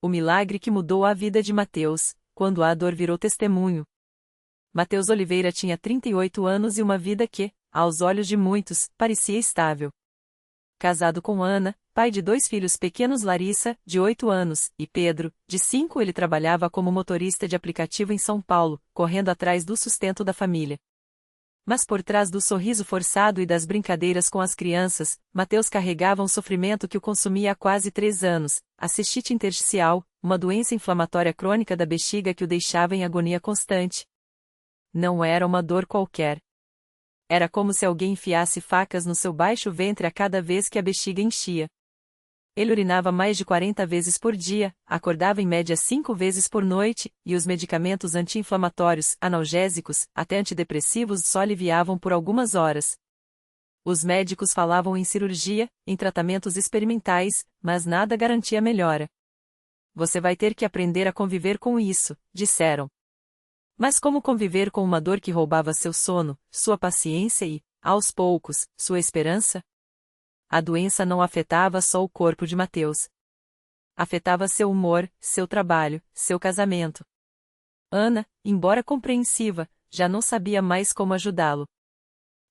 O milagre que mudou a vida de Mateus, quando a dor virou testemunho. Mateus Oliveira tinha 38 anos e uma vida que, aos olhos de muitos, parecia estável. Casado com Ana, pai de 2 filhos pequenos, Larissa, de 8 anos, e Pedro, de 5, ele trabalhava como motorista de aplicativo em São Paulo, correndo atrás do sustento da família. Mas por trás do sorriso forçado e das brincadeiras com as crianças, Mateus carregava um sofrimento que o consumia há quase 3 anos, a cistite intersticial, uma doença inflamatória crônica da bexiga que o deixava em agonia constante. Não era uma dor qualquer. Era como se alguém enfiasse facas no seu baixo ventre a cada vez que a bexiga enchia. Ele urinava mais de 40 vezes por dia, acordava em média 5 vezes por noite, e os medicamentos anti-inflamatórios, analgésicos, até antidepressivos só aliviavam por algumas horas. Os médicos falavam em cirurgia, em tratamentos experimentais, mas nada garantia melhora. Você vai ter que aprender a conviver com isso, disseram. Mas como conviver com uma dor que roubava seu sono, sua paciência e, aos poucos, sua esperança? A doença não afetava só o corpo de Mateus. Afetava seu humor, seu trabalho, seu casamento. Ana, embora compreensiva, já não sabia mais como ajudá-lo.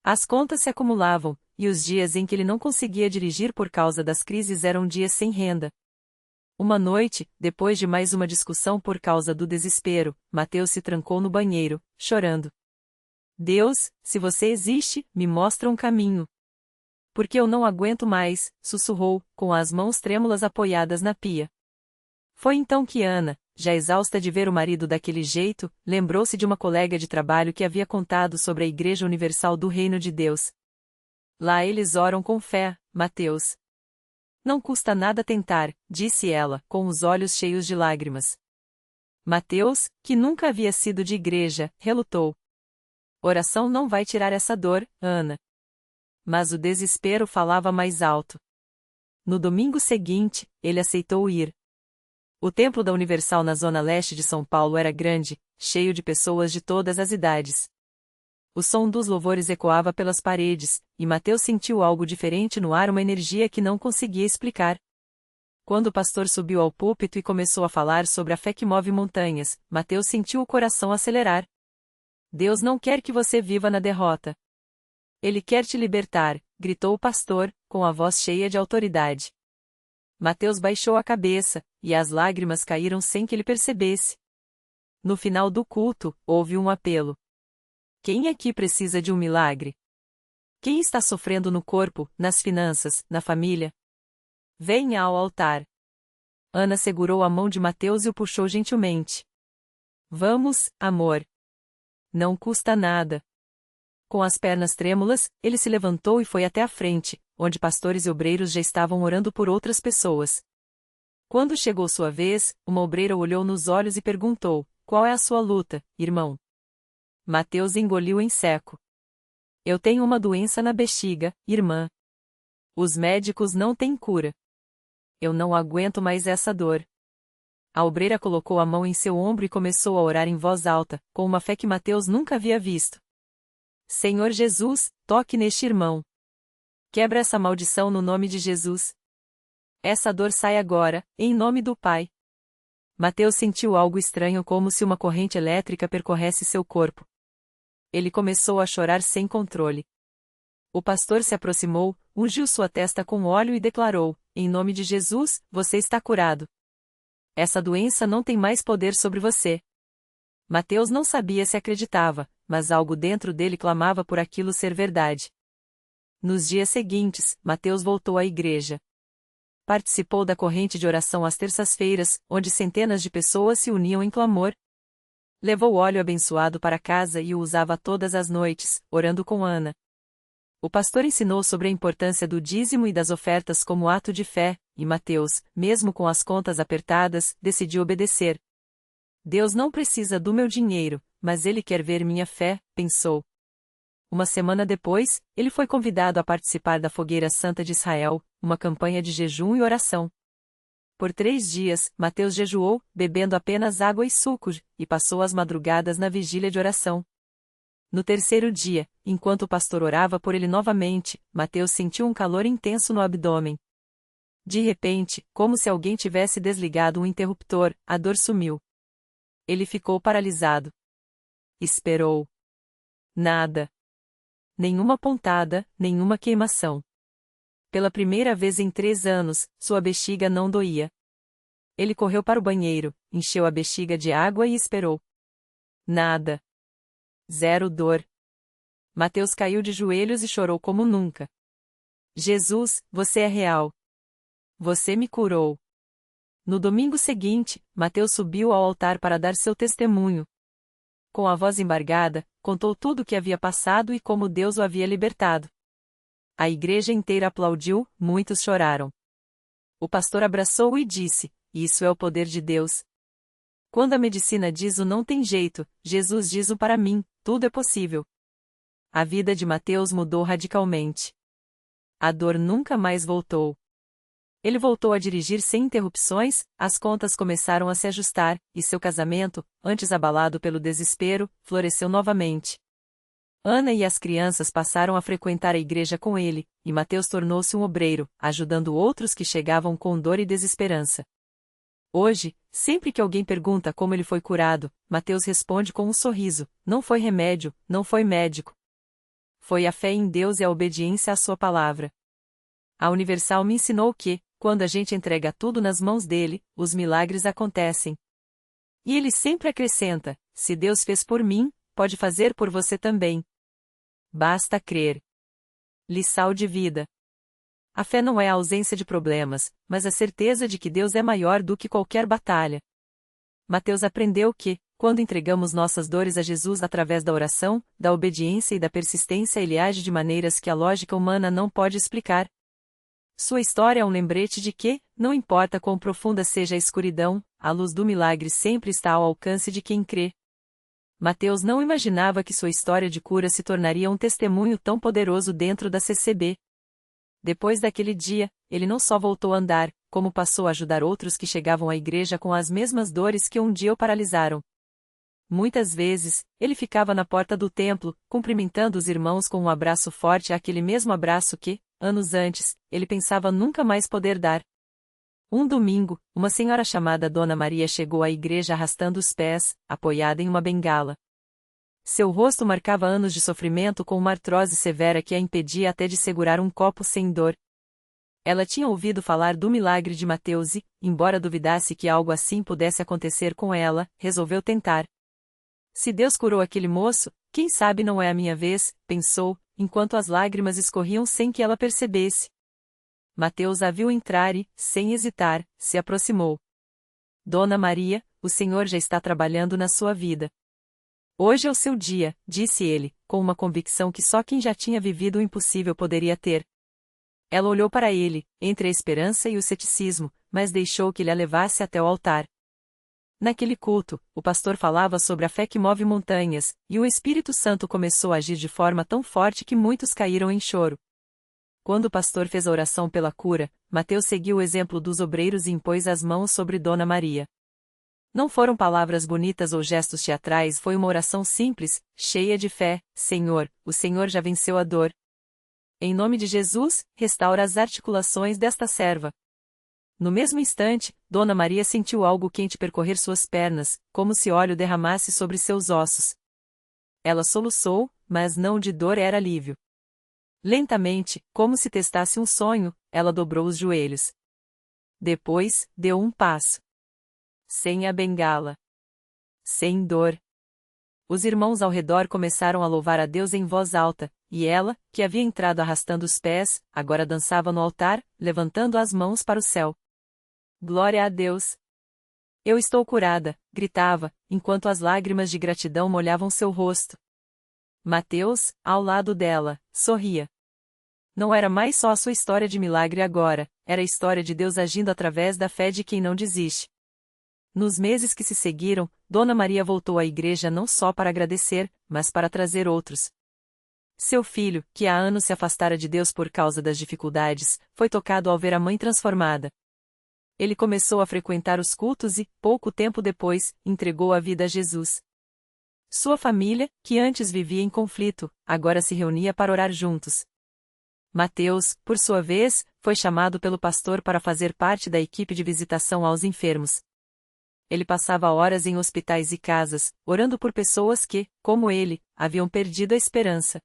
As contas se acumulavam, e os dias em que ele não conseguia dirigir por causa das crises eram dias sem renda. Uma noite, depois de mais uma discussão por causa do desespero, Mateus se trancou no banheiro, chorando. Deus, se você existe, me mostra um caminho. Porque eu não aguento mais, sussurrou, com as mãos trêmulas apoiadas na pia. Foi então que Ana, já exausta de ver o marido daquele jeito, lembrou-se de uma colega de trabalho que havia contado sobre a Igreja Universal do Reino de Deus. Lá eles oram com fé, Mateus. Não custa nada tentar, disse ela, com os olhos cheios de lágrimas. Mateus, que nunca havia sido de igreja, relutou. Oração não vai tirar essa dor, Ana. Mas o desespero falava mais alto. No domingo seguinte, ele aceitou ir. O templo da Universal na zona leste de São Paulo era grande, cheio de pessoas de todas as idades. O som dos louvores ecoava pelas paredes, e Mateus sentiu algo diferente no ar, uma energia que não conseguia explicar. Quando o pastor subiu ao púlpito e começou a falar sobre a fé que move montanhas, Mateus sentiu o coração acelerar. Deus não quer que você viva na derrota. Ele quer te libertar, gritou o pastor, com a voz cheia de autoridade. Mateus baixou a cabeça, e as lágrimas caíram sem que ele percebesse. No final do culto, houve um apelo. Quem aqui precisa de um milagre? Quem está sofrendo no corpo, nas finanças, na família? Venha ao altar. Ana segurou a mão de Mateus e o puxou gentilmente. Vamos, amor. Não custa nada. Com as pernas trêmulas, ele se levantou e foi até a frente, onde pastores e obreiros já estavam orando por outras pessoas. Quando chegou sua vez, uma obreira olhou nos olhos e perguntou: qual é a sua luta, irmão? Mateus engoliu em seco. Eu tenho uma doença na bexiga, irmã. Os médicos não têm cura. Eu não aguento mais essa dor. A obreira colocou a mão em seu ombro e começou a orar em voz alta, com uma fé que Mateus nunca havia visto. Senhor Jesus, toque neste irmão. Quebra essa maldição no nome de Jesus. Essa dor sai agora, em nome do Pai. Mateus sentiu algo estranho, como se uma corrente elétrica percorresse seu corpo. Ele começou a chorar sem controle. O pastor se aproximou, ungiu sua testa com óleo e declarou: em nome de Jesus, você está curado. Essa doença não tem mais poder sobre você. Mateus não sabia se acreditava, mas algo dentro dele clamava por aquilo ser verdade. Nos dias seguintes, Mateus voltou à igreja. Participou da corrente de oração às terças-feiras, onde centenas de pessoas se uniam em clamor. Levou óleo abençoado para casa e o usava todas as noites, orando com Ana. O pastor ensinou sobre a importância do dízimo e das ofertas como ato de fé, e Mateus, mesmo com as contas apertadas, decidiu obedecer. Deus não precisa do meu dinheiro, mas Ele quer ver minha fé, pensou. Uma semana depois, ele foi convidado a participar da Fogueira Santa de Israel, uma campanha de jejum e oração. Por 3 dias, Mateus jejuou, bebendo apenas água e suco, e passou as madrugadas na vigília de oração. No 3º dia, enquanto o pastor orava por ele novamente, Mateus sentiu um calor intenso no abdômen. De repente, como se alguém tivesse desligado um interruptor, a dor sumiu. Ele ficou paralisado. Esperou. Nada. Nenhuma pontada, nenhuma queimação. Pela primeira vez em 3 anos, sua bexiga não doía. Ele correu para o banheiro, encheu a bexiga de água e esperou. Nada. Zero dor. Mateus caiu de joelhos e chorou como nunca. Jesus, você é real. Você me curou. No domingo seguinte, Mateus subiu ao altar para dar seu testemunho. Com a voz embargada, contou tudo o que havia passado e como Deus o havia libertado. A igreja inteira aplaudiu, muitos choraram. O pastor abraçou-o e disse: "Isso é o poder de Deus. Quando a medicina diz o não tem jeito, Jesus diz o para mim, tudo é possível." A vida de Mateus mudou radicalmente. A dor nunca mais voltou. Ele voltou a dirigir sem interrupções, as contas começaram a se ajustar, e seu casamento, antes abalado pelo desespero, floresceu novamente. Ana e as crianças passaram a frequentar a igreja com ele, e Mateus tornou-se um obreiro, ajudando outros que chegavam com dor e desesperança. Hoje, sempre que alguém pergunta como ele foi curado, Mateus responde com um sorriso: "Não foi remédio, não foi médico. Foi a fé em Deus e a obediência à sua palavra." A Universal me ensinou que, quando a gente entrega tudo nas mãos dele, os milagres acontecem. E ele sempre acrescenta: "Se Deus fez por mim, pode fazer por você também. Basta crer." Lição de vida. A fé não é a ausência de problemas, mas a certeza de que Deus é maior do que qualquer batalha. Mateus aprendeu que, quando entregamos nossas dores a Jesus através da oração, da obediência e da persistência, ele age de maneiras que a lógica humana não pode explicar. Sua história é um lembrete de que, não importa quão profunda seja a escuridão, a luz do milagre sempre está ao alcance de quem crê. Mateus não imaginava que sua história de cura se tornaria um testemunho tão poderoso dentro da CCB. Depois daquele dia, ele não só voltou a andar, como passou a ajudar outros que chegavam à igreja com as mesmas dores que um dia o paralisaram. Muitas vezes, ele ficava na porta do templo, cumprimentando os irmãos com um abraço forte, aquele mesmo abraço que, anos antes, ele pensava nunca mais poder dar. Um domingo, uma senhora chamada Dona Maria chegou à igreja arrastando os pés, apoiada em uma bengala. Seu rosto marcava anos de sofrimento com uma artrose severa que a impedia até de segurar um copo sem dor. Ela tinha ouvido falar do milagre de Mateus e, embora duvidasse que algo assim pudesse acontecer com ela, resolveu tentar. "Se Deus curou aquele moço, quem sabe não é a minha vez", pensou, enquanto as lágrimas escorriam sem que ela percebesse. Mateus a viu entrar e, sem hesitar, se aproximou. "Dona Maria, o Senhor já está trabalhando na sua vida. Hoje é o seu dia", disse ele, com uma convicção que só quem já tinha vivido o impossível poderia ter. Ela olhou para ele, entre a esperança e o ceticismo, mas deixou que ele a levasse até o altar. Naquele culto, o pastor falava sobre a fé que move montanhas, e o Espírito Santo começou a agir de forma tão forte que muitos caíram em choro. Quando o pastor fez a oração pela cura, Mateus seguiu o exemplo dos obreiros e impôs as mãos sobre Dona Maria. Não foram palavras bonitas ou gestos teatrais, foi uma oração simples, cheia de fé: "Senhor, o Senhor já venceu a dor. Em nome de Jesus, restaura as articulações desta serva." No mesmo instante, Dona Maria sentiu algo quente percorrer suas pernas, como se óleo derramasse sobre seus ossos. Ela soluçou, mas não de dor, era alívio. Lentamente, como se testasse um sonho, ela dobrou os joelhos. Depois, deu um passo. Sem a bengala. Sem dor. Os irmãos ao redor começaram a louvar a Deus em voz alta, e ela, que havia entrado arrastando os pés, agora dançava no altar, levantando as mãos para o céu. "Glória a Deus! Eu estou curada", gritava, enquanto as lágrimas de gratidão molhavam seu rosto. Mateus, ao lado dela, sorria. Não era mais só a sua história de milagre agora, era a história de Deus agindo através da fé de quem não desiste. Nos meses que se seguiram, Dona Maria voltou à igreja não só para agradecer, mas para trazer outros. Seu filho, que há anos se afastara de Deus por causa das dificuldades, foi tocado ao ver a mãe transformada. Ele começou a frequentar os cultos e, pouco tempo depois, entregou a vida a Jesus. Sua família, que antes vivia em conflito, agora se reunia para orar juntos. Mateus, por sua vez, foi chamado pelo pastor para fazer parte da equipe de visitação aos enfermos. Ele passava horas em hospitais e casas, orando por pessoas que, como ele, haviam perdido a esperança.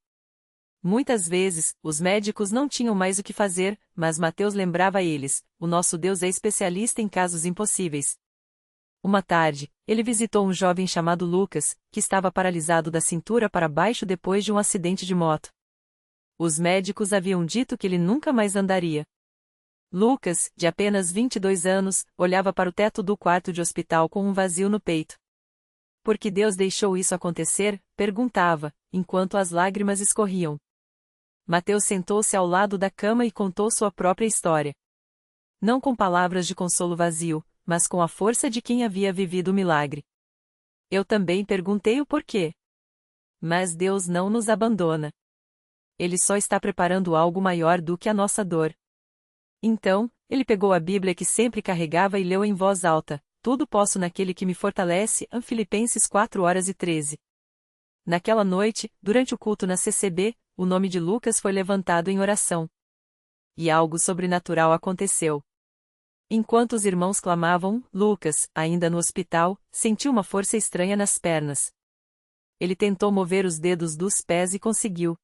Muitas vezes, os médicos não tinham mais o que fazer, mas Mateus lembrava a eles: o nosso Deus é especialista em casos impossíveis. Uma tarde, ele visitou um jovem chamado Lucas, que estava paralisado da cintura para baixo depois de um acidente de moto. Os médicos haviam dito que ele nunca mais andaria. Lucas, de apenas 22 anos, olhava para o teto do quarto de hospital com um vazio no peito. Por que Deus deixou isso acontecer? Perguntava, enquanto as lágrimas escorriam. Mateus sentou-se ao lado da cama e contou sua própria história. Não com palavras de consolo vazio, mas com a força de quem havia vivido o milagre. Eu também perguntei o porquê. Mas Deus não nos abandona. Ele só está preparando algo maior do que a nossa dor. Então, ele pegou a Bíblia que sempre carregava e leu em voz alta: Tudo posso naquele que me fortalece. Filipenses 4:13. Naquela noite, durante o culto na CCB, o nome de Lucas foi levantado em oração. E algo sobrenatural aconteceu. Enquanto os irmãos clamavam, Lucas, ainda no hospital, sentiu uma força estranha nas pernas. Ele tentou mover os dedos dos pés e conseguiu.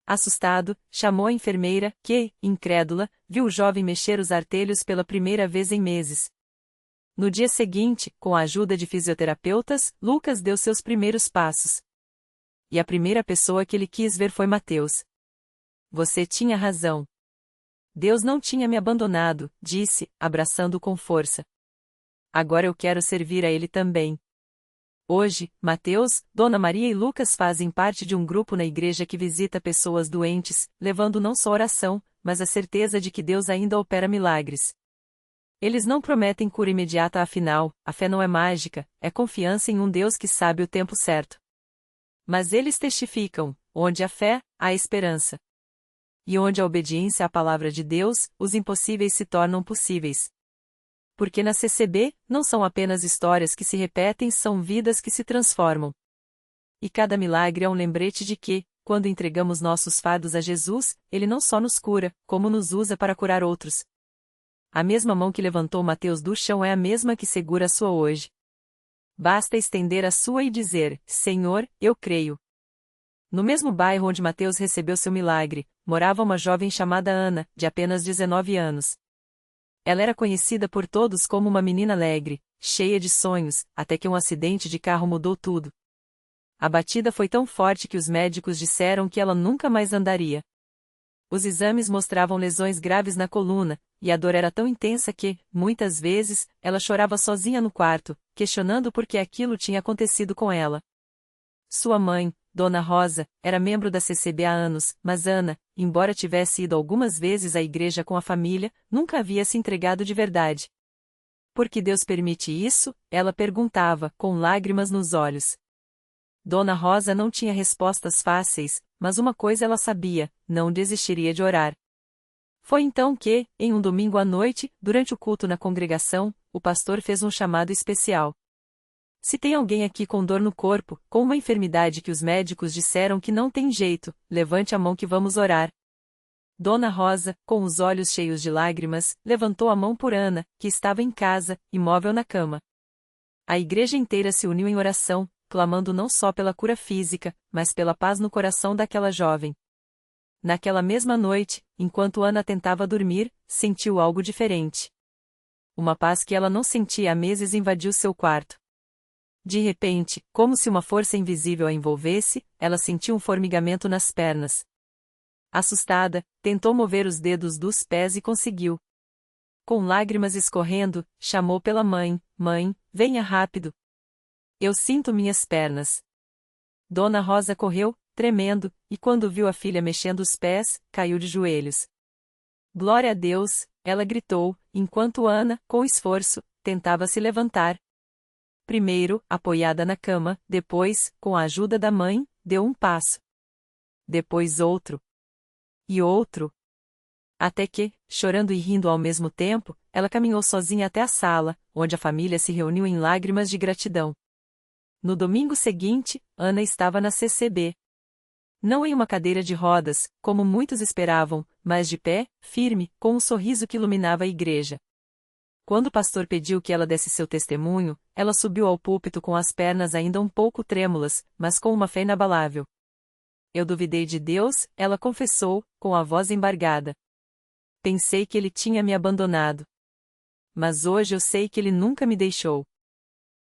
Assustado, chamou a enfermeira, que, incrédula, viu o jovem mexer os artelhos pela primeira vez em meses. No dia seguinte, com a ajuda de fisioterapeutas, Lucas deu seus primeiros passos. E a primeira pessoa que ele quis ver foi Mateus. Você tinha razão. Deus não tinha me abandonado, disse, abraçando-o com força. Agora eu quero servir a ele também. Hoje, Mateus, Dona Maria e Lucas fazem parte de um grupo na igreja que visita pessoas doentes, levando não só oração, mas a certeza de que Deus ainda opera milagres. Eles não prometem cura imediata, afinal, a fé não é mágica, é confiança em um Deus que sabe o tempo certo. Mas eles testificam: onde há fé, há esperança. E onde há obediência à palavra de Deus, os impossíveis se tornam possíveis. Porque na CCB, não são apenas histórias que se repetem, são vidas que se transformam. E cada milagre é um lembrete de que, quando entregamos nossos fardos a Jesus, Ele não só nos cura, como nos usa para curar outros. A mesma mão que levantou Mateus do chão é a mesma que segura a sua hoje. Basta estender a sua e dizer: Senhor, eu creio. No mesmo bairro onde Mateus recebeu seu milagre, morava uma jovem chamada Ana, de apenas 19 anos. Ela era conhecida por todos como uma menina alegre, cheia de sonhos, até que um acidente de carro mudou tudo. A batida foi tão forte que os médicos disseram que ela nunca mais andaria. Os exames mostravam lesões graves na coluna, e a dor era tão intensa que, muitas vezes, ela chorava sozinha no quarto, questionando por que aquilo tinha acontecido com ela. Sua mãe, Dona Rosa, era membro da CCB há anos, mas Ana, embora tivesse ido algumas vezes à igreja com a família, nunca havia se entregado de verdade. Por que Deus permite isso? Ela perguntava, com lágrimas nos olhos. Dona Rosa não tinha respostas fáceis, mas uma coisa ela sabia: não desistiria de orar. Foi então que, em um domingo à noite, durante o culto na congregação, o pastor fez um chamado especial. Se tem alguém aqui com dor no corpo, com uma enfermidade que os médicos disseram que não tem jeito, levante a mão que vamos orar. Dona Rosa, com os olhos cheios de lágrimas, levantou a mão por Ana, que estava em casa, imóvel na cama. A igreja inteira se uniu em oração, clamando não só pela cura física, mas pela paz no coração daquela jovem. Naquela mesma noite, enquanto Ana tentava dormir, sentiu algo diferente. Uma paz que ela não sentia há meses invadiu seu quarto. De repente, como se uma força invisível a envolvesse, ela sentiu um formigamento nas pernas. Assustada, tentou mover os dedos dos pés e conseguiu. Com lágrimas escorrendo, chamou pela mãe: Mãe, venha rápido. Eu sinto minhas pernas. Dona Rosa correu, tremendo, e quando viu a filha mexendo os pés, caiu de joelhos. Glória a Deus, ela gritou, enquanto Ana, com esforço, tentava se levantar. Primeiro, apoiada na cama, depois, com a ajuda da mãe, deu um passo. Depois outro. E outro. Até que, chorando e rindo ao mesmo tempo, ela caminhou sozinha até a sala, onde a família se reuniu em lágrimas de gratidão. No domingo seguinte, Ana estava na CCB. Não em uma cadeira de rodas, como muitos esperavam, mas de pé, firme, com um sorriso que iluminava a igreja. Quando o pastor pediu que ela desse seu testemunho, ela subiu ao púlpito com as pernas ainda um pouco trêmulas, mas com uma fé inabalável. Eu duvidei de Deus, ela confessou, com a voz embargada. Pensei que ele tinha me abandonado. Mas hoje eu sei que ele nunca me deixou.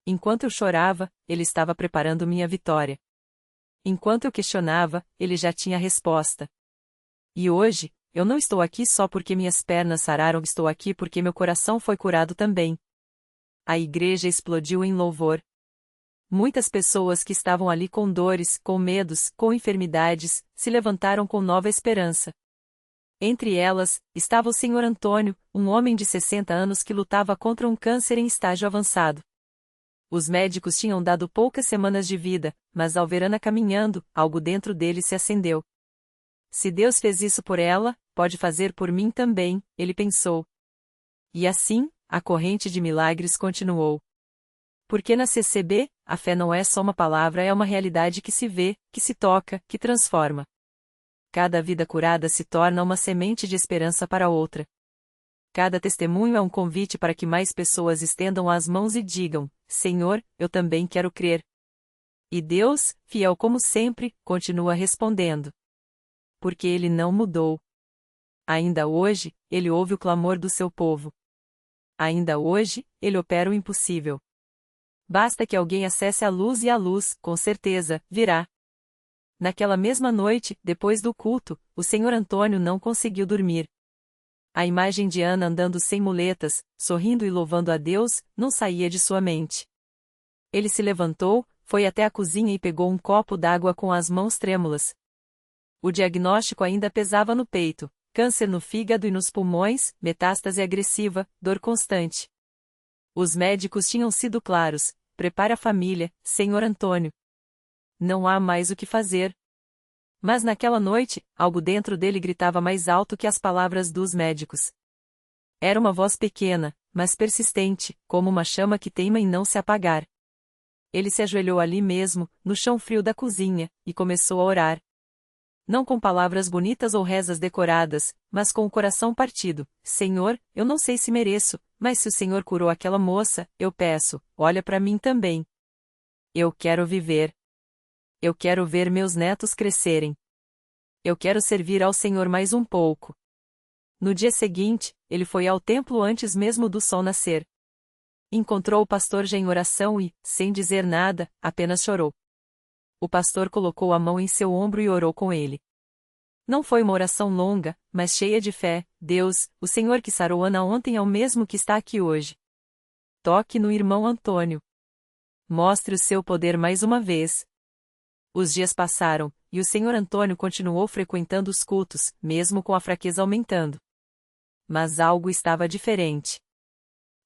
Enquanto eu chorava, ele estava preparando minha vitória. Enquanto eu questionava, ele já tinha a resposta. E hoje, eu não estou aqui só porque minhas pernas sararam, estou aqui porque meu coração foi curado também. A igreja explodiu em louvor. Muitas pessoas que estavam ali com dores, com medos, com enfermidades, se levantaram com nova esperança. Entre elas, estava o Sr. Antônio, um homem de 60 anos que lutava contra um câncer em estágio avançado. Os médicos tinham dado poucas semanas de vida, mas ao ver Ana caminhando, algo dentro dele se acendeu. Se Deus fez isso por ela, pode fazer por mim também, ele pensou. E assim, a corrente de milagres continuou. Porque na CCB, a fé não é só uma palavra, é uma realidade que se vê, que se toca, que transforma. Cada vida curada se torna uma semente de esperança para outra. Cada testemunho é um convite para que mais pessoas estendam as mãos e digam: Senhor, eu também quero crer. E Deus, fiel como sempre, continua respondendo. Porque Ele não mudou. Ainda hoje, Ele ouve o clamor do seu povo. Ainda hoje, Ele opera o impossível. Basta que alguém acesse a luz e a luz, com certeza, virá. Naquela mesma noite, depois do culto, o Sr. Antônio não conseguiu dormir. A imagem de Ana andando sem muletas, sorrindo e louvando a Deus, não saía de sua mente. Ele se levantou, foi até a cozinha e pegou um copo d'água com as mãos trêmulas. O diagnóstico ainda pesava no peito: câncer no fígado e nos pulmões, metástase agressiva, dor constante. Os médicos tinham sido claros: prepare a família, Sr. Antônio. Não há mais o que fazer. Mas naquela noite, algo dentro dele gritava mais alto que as palavras dos médicos. Era uma voz pequena, mas persistente, como uma chama que teima em não se apagar. Ele se ajoelhou ali mesmo, no chão frio da cozinha, e começou a orar. Não com palavras bonitas ou rezas decoradas, mas com o coração partido: Senhor, eu não sei se mereço, mas se o Senhor curou aquela moça, eu peço, olha para mim também. Eu quero viver. Eu quero ver meus netos crescerem. Eu quero servir ao Senhor mais um pouco. No dia seguinte, ele foi ao templo antes mesmo do sol nascer. Encontrou o pastor já em oração e, sem dizer nada, apenas chorou. O pastor colocou a mão em seu ombro e orou com ele. Não foi uma oração longa, mas cheia de fé: Deus, o Senhor que sarou Ana ontem é o mesmo que está aqui hoje. Toque no irmão Antônio. Mostre o seu poder mais uma vez. Os dias passaram, e o Sr. Antônio continuou frequentando os cultos, mesmo com a fraqueza aumentando. Mas algo estava diferente.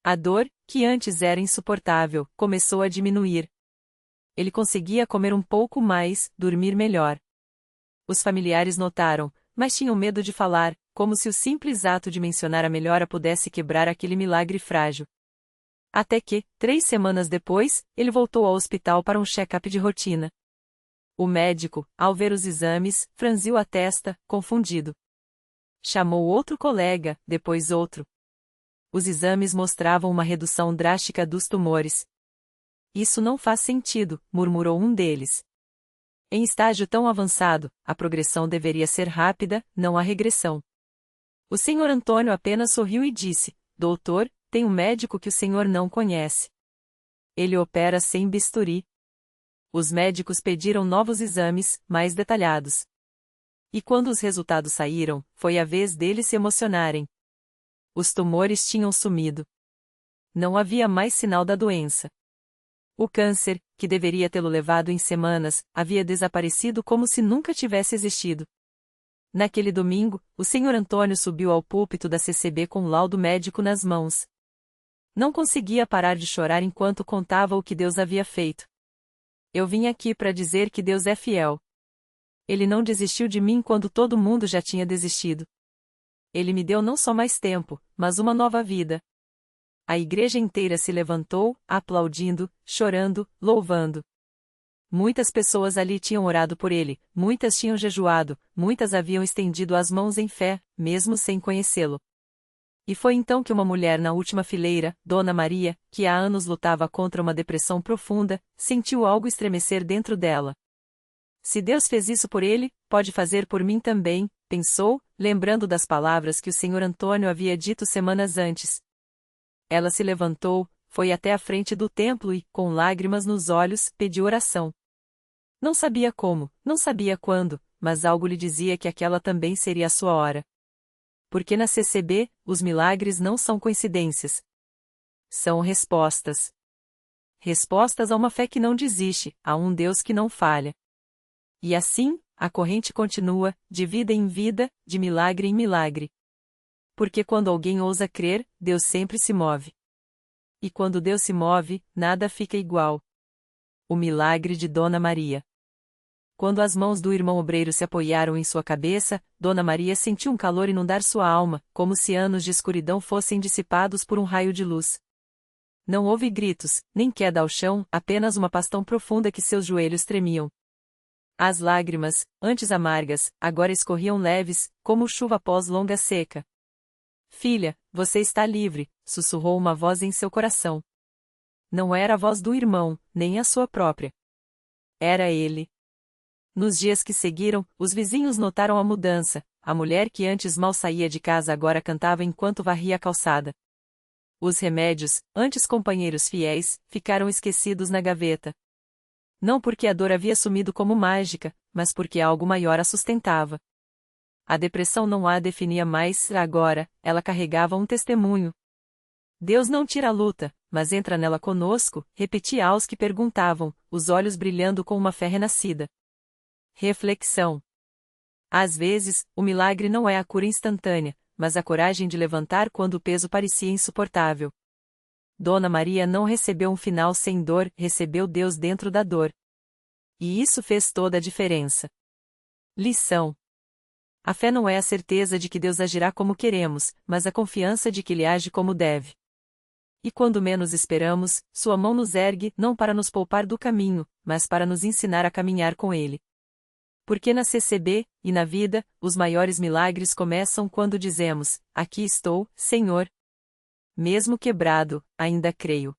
A dor, que antes era insuportável, começou a diminuir. Ele conseguia comer um pouco mais, dormir melhor. Os familiares notaram, mas tinham medo de falar, como se o simples ato de mencionar a melhora pudesse quebrar aquele milagre frágil. Até que, 3 semanas depois, ele voltou ao hospital para um check-up de rotina. O médico, ao ver os exames, franziu a testa, confundido. Chamou outro colega, depois outro. Os exames mostravam uma redução drástica dos tumores. Isso não faz sentido, murmurou um deles. Em estágio tão avançado, a progressão deveria ser rápida, não a regressão. O Sr. Antônio apenas sorriu e disse: Doutor, tem um médico que o senhor não conhece. Ele opera sem bisturi. Os médicos pediram novos exames, mais detalhados. E quando os resultados saíram, foi a vez deles se emocionarem. Os tumores tinham sumido. Não havia mais sinal da doença. O câncer, que deveria tê-lo levado em semanas, havia desaparecido como se nunca tivesse existido. Naquele domingo, o Sr. Antônio subiu ao púlpito da CCB com o laudo médico nas mãos. Não conseguia parar de chorar enquanto contava o que Deus havia feito. Eu vim aqui para dizer que Deus é fiel. Ele não desistiu de mim quando todo mundo já tinha desistido. Ele me deu não só mais tempo, mas uma nova vida. A igreja inteira se levantou, aplaudindo, chorando, louvando. Muitas pessoas ali tinham orado por ele, muitas tinham jejuado, muitas haviam estendido as mãos em fé, mesmo sem conhecê-lo. E foi então que uma mulher na última fileira, Dona Maria, que há anos lutava contra uma depressão profunda, sentiu algo estremecer dentro dela. Se Deus fez isso por ele, pode fazer por mim também, pensou, lembrando das palavras que o Senhor Antônio havia dito semanas antes. Ela se levantou, foi até a frente do templo e, com lágrimas nos olhos, pediu oração. Não sabia como, não sabia quando, mas algo lhe dizia que aquela também seria a sua hora. Porque na CCB, os milagres não são coincidências. São respostas. Respostas a uma fé que não desiste, a um Deus que não falha. E assim, a corrente continua, de vida em vida, de milagre em milagre. Porque quando alguém ousa crer, Deus sempre se move. E quando Deus se move, nada fica igual. O milagre de Dona Maria. Quando as mãos do irmão obreiro se apoiaram em sua cabeça, Dona Maria sentiu um calor inundar sua alma, como se anos de escuridão fossem dissipados por um raio de luz. Não houve gritos, nem queda ao chão, apenas uma pastão profunda que seus joelhos tremiam. As lágrimas, antes amargas, agora escorriam leves, como chuva após longa seca. Filha, você está livre, sussurrou uma voz em seu coração. Não era a voz do irmão, nem a sua própria. Era ele. Nos dias que seguiram, os vizinhos notaram a mudança. A mulher que antes mal saía de casa agora cantava enquanto varria a calçada. Os remédios, antes companheiros fiéis, ficaram esquecidos na gaveta. Não porque a dor havia sumido como mágica, mas porque algo maior a sustentava. A depressão não a definia mais, agora, ela carregava um testemunho. Deus não tira a luta, mas entra nela conosco, repetia aos que perguntavam, os olhos brilhando com uma fé renascida. Reflexão. Às vezes, o milagre não é a cura instantânea, mas a coragem de levantar quando o peso parecia insuportável. Dona Maria não recebeu um final sem dor, recebeu Deus dentro da dor. E isso fez toda a diferença. Lição. A fé não é a certeza de que Deus agirá como queremos, mas a confiança de que Ele age como deve. E quando menos esperamos, sua mão nos ergue não para nos poupar do caminho, mas para nos ensinar a caminhar com Ele. Porque na CCB, e na vida, os maiores milagres começam quando dizemos, aqui estou, Senhor. Mesmo quebrado, ainda creio.